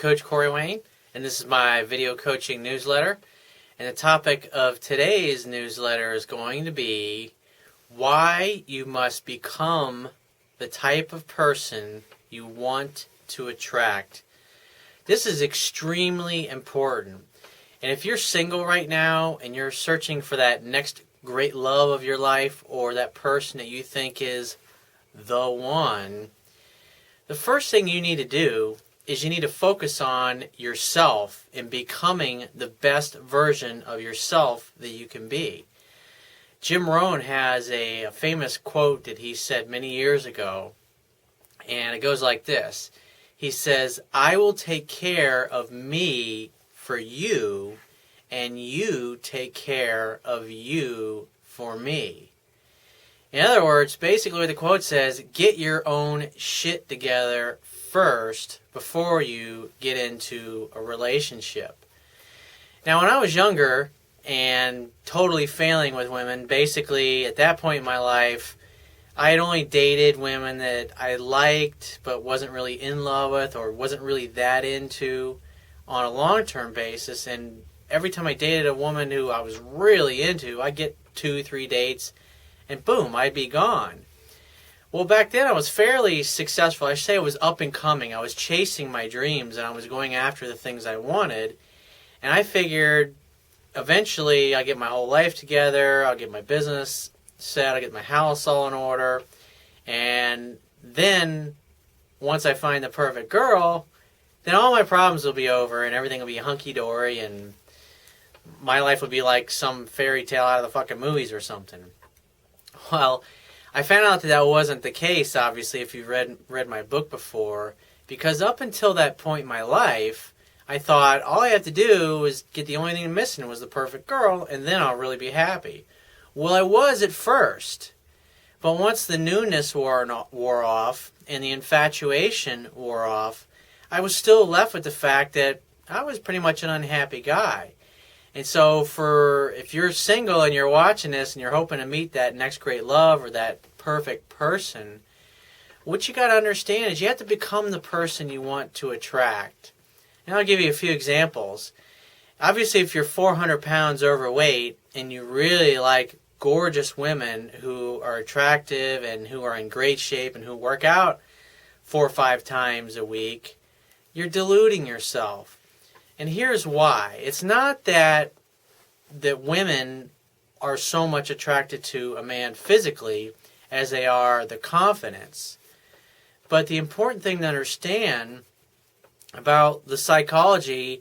Coach Corey Wayne, and this is my video coaching newsletter. And the topic of today's newsletter is going to be why you must become the type of person you want to attract. This is extremely important. And if you're single right now and you're searching for that next great love of your life or that person that you think is the one, the first thing you need to do is you need to focus on yourself and becoming the best version of yourself that you can be. Jim Rohn has a famous quote that he said many years ago, and it goes like this. He says, "I will take care of me for you, and you take care of you for me." In other words, basically what the quote says, get your own shit together first before you get into a relationship. Now, when I was younger and totally failing with women, basically at that point in my life, I had only dated women that I liked but wasn't really in love with or wasn't really that into on a long-term basis. And every time I dated a woman who I was really into, I'd get 2-3 dates and boom, I'd be gone. Well, back then I was fairly successful. I say I was up and coming. I was chasing my dreams and I was going after the things I wanted. And I figured eventually I'll get my whole life together, I'll get my business set, I'll get my house all in order. And then once I find the perfect girl, then all my problems will be over and everything will be hunky-dory and my life will be like some fairy tale out of the fucking movies or something. Well, I found out that wasn't the case, obviously, if you've read my book before, because up until that point in my life, I thought all I have to do was get the only thing missing was the perfect girl, and then I'll really be happy. Well, I was at first, but once the newness wore off and the infatuation wore off, I was still left with the fact that I was pretty much an unhappy guy. And so if you're single and you're watching this and you're hoping to meet that next great love or that perfect person, what you got to understand is you have to become the person you want to attract. And I'll give you a few examples. Obviously, if you're 400 pounds overweight and you really like gorgeous women who are attractive and who are in great shape and who work out 4 or 5 times a week, you're deluding yourself. And here's why. It's not that women are so much attracted to a man physically as they are the confidence. But the important thing to understand about the psychology,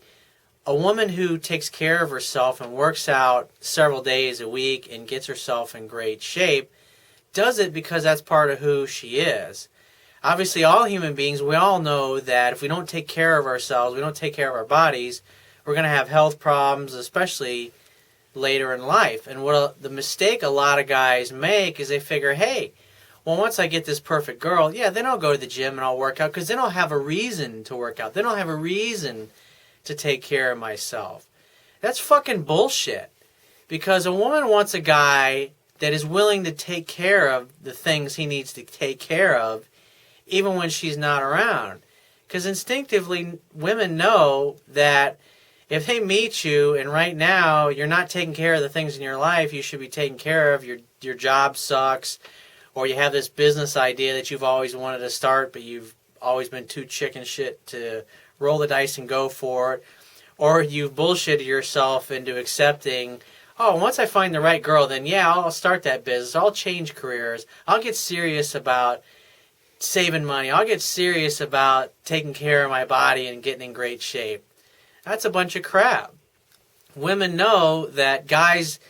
a woman who takes care of herself and works out several days a week and gets herself in great shape does it because that's part of who she is. Obviously, all human beings, we all know that if we don't take care of ourselves, we don't take care of our bodies, we're going to have health problems, especially later in life. And the mistake a lot of guys make is they figure, hey, well, once I get this perfect girl, yeah, then I'll go to the gym and I'll work out because then I'll have a reason to work out. Then I'll have a reason to take care of myself. That's fucking bullshit. Because a woman wants a guy that is willing to take care of the things he needs to take care of even when she's not around. Because instinctively, women know that if they meet you and right now you're not taking care of the things in your life you should be taking care of, your job sucks, or you have this business idea that you've always wanted to start but you've always been too chicken shit to roll the dice and go for it, or you've bullshitted yourself into accepting, oh, once I find the right girl, then yeah, I'll start that business, I'll change careers, I'll get serious about saving money, I'll get serious about taking care of my body and getting in great shape. That's a bunch of crap. Women know that guys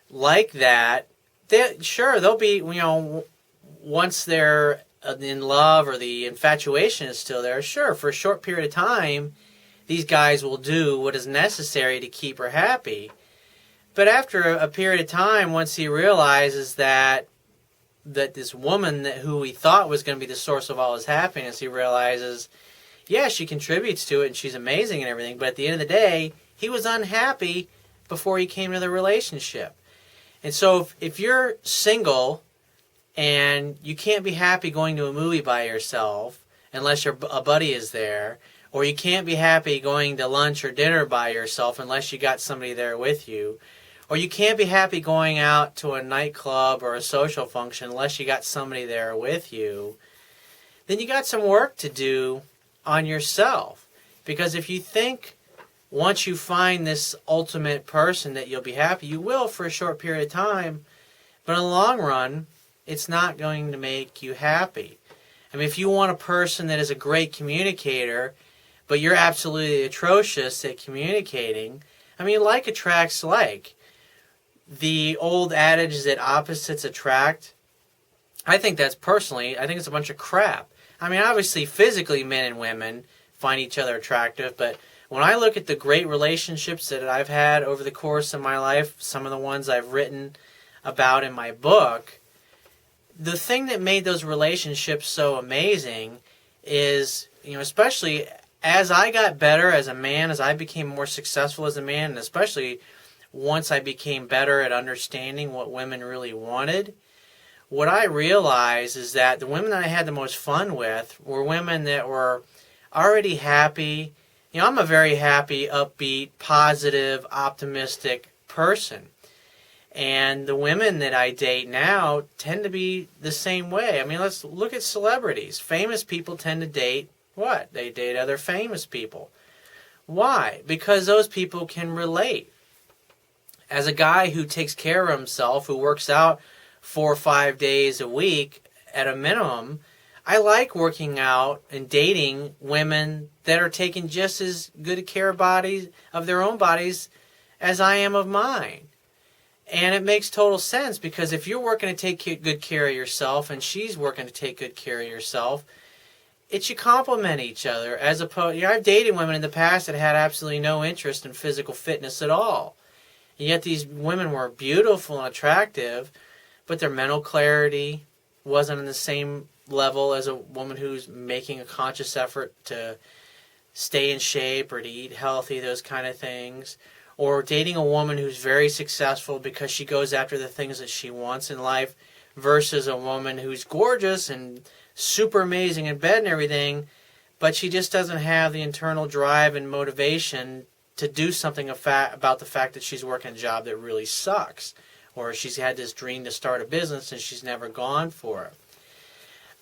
like that, they'll be, once they're in love or the infatuation is still there, sure, for a short period of time, these guys will do what is necessary to keep her happy. But after a period of time, once he realizes that this woman who he thought was going to be the source of all his happiness, he realizes, yeah, she contributes to it and she's amazing and everything, but at the end of the day, he was unhappy before he came to the relationship. And so if you're single and you can't be happy going to a movie by yourself unless a buddy is there, Or you can't be happy going to lunch or dinner by yourself unless you got somebody there with you. Or you can't be happy going out to a nightclub or a social function unless you got somebody there with you. Then you got some work to do on yourself. Because if you think once you find this ultimate person that you'll be happy, you will for a short period of time. But in the long run, it's not going to make you happy. I mean, if you want a person that is a great communicator, but you're absolutely atrocious at communicating, I mean, like attracts like. The old adage is that opposites attract. I think it's a bunch of crap. I mean, obviously, physically, men and women find each other attractive, but when I look at the great relationships that I've had over the course of my life, some of the ones I've written about in my book, the thing that made those relationships so amazing is, especially as I got better as a man, as I became more successful as a man, and especially once I became better at understanding what women really wanted, what I realized is that the women that I had the most fun with were women that were already happy. I'm a very happy, upbeat, positive, optimistic person. And the women that I date now tend to be the same way. I mean, let's look at celebrities. Famous people tend to date what? They date other famous people. Why? Because those people can relate. As a guy who takes care of himself, who works out 4 or 5 days a week at a minimum, I like working out and dating women that are taking just as good care of their own bodies as I am of mine. And it makes total sense, because if you're working to take good care of yourself and she's working to take good care of yourself, it should complement each other. As opposed, I've dated women in the past that had absolutely no interest in physical fitness at all. And yet these women were beautiful and attractive, but their mental clarity wasn't on the same level as a woman who's making a conscious effort to stay in shape or to eat healthy, those kind of things. Or dating a woman who's very successful because she goes after the things that she wants in life, versus a woman who's gorgeous and super amazing in bed and everything, but she just doesn't have the internal drive and motivation to do something about the fact that she's working a job that really sucks. Or she's had this dream to start a business and she's never gone for it.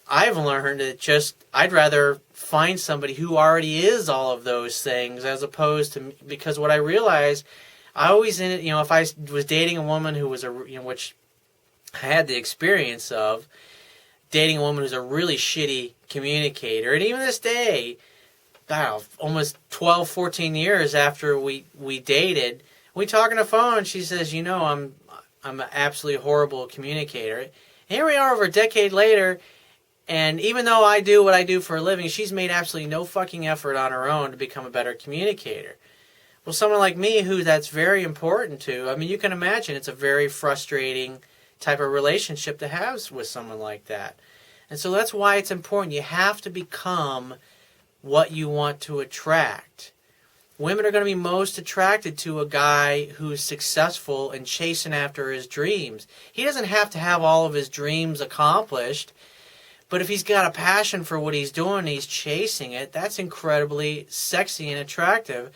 I've learned that I'd rather find somebody who already is all of those things, as opposed to, because what I realized, I always, if I was dating a woman who was which I had the experience of, dating a woman who's a really shitty communicator, and even this day, almost 12, 14 years after we dated, we talk on the phone, and she says, I'm an absolutely horrible communicator. And here we are over a decade later, and even though I do what I do for a living, she's made absolutely no fucking effort on her own to become a better communicator. Well, someone like me, who that's very important to, I mean, you can imagine it's a very frustrating type of relationship to have with someone like that. And so that's why it's important. You have to become what you want to attract. Women are going to be most attracted to a guy who's successful and chasing after his dreams. He doesn't have to have all of his dreams accomplished, but if he's got a passion for what he's doing and he's chasing it, that's incredibly sexy and attractive,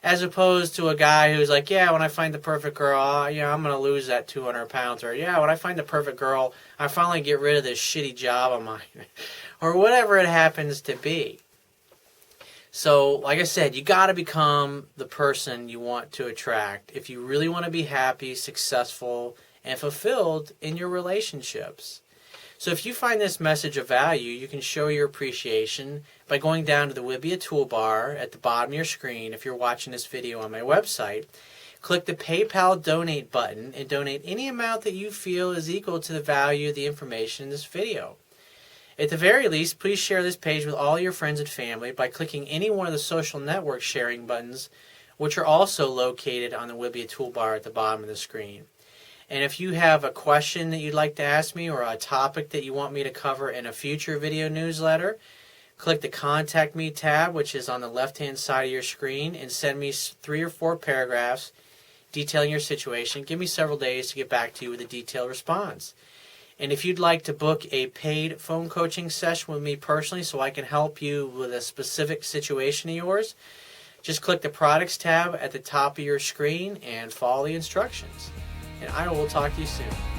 as opposed to a guy who's like, when I find the perfect girl, I'm going to lose that 200 pounds, or when I find the perfect girl, I finally get rid of this shitty job of mine, or whatever it happens to be. So, like I said, you got to become the person you want to attract if you really want to be happy, successful, and fulfilled in your relationships. So if you find this message of value, you can show your appreciation by going down to the Wibbia toolbar at the bottom of your screen if you're watching this video on my website. Click the PayPal donate button and donate any amount that you feel is equal to the value of the information in this video. At the very least, please share this page with all your friends and family by clicking any one of the social network sharing buttons, which are also located on the Wibbia toolbar at the bottom of the screen. And if you have a question that you'd like to ask me, or a topic that you want me to cover in a future video newsletter, click the Contact Me tab, which is on the left-hand side of your screen, and send me 3 or 4 paragraphs detailing your situation. Give me several days to get back to you with a detailed response. And if you'd like to book a paid phone coaching session with me personally so I can help you with a specific situation of yours, just click the Products tab at the top of your screen and follow the instructions. And I will talk to you soon.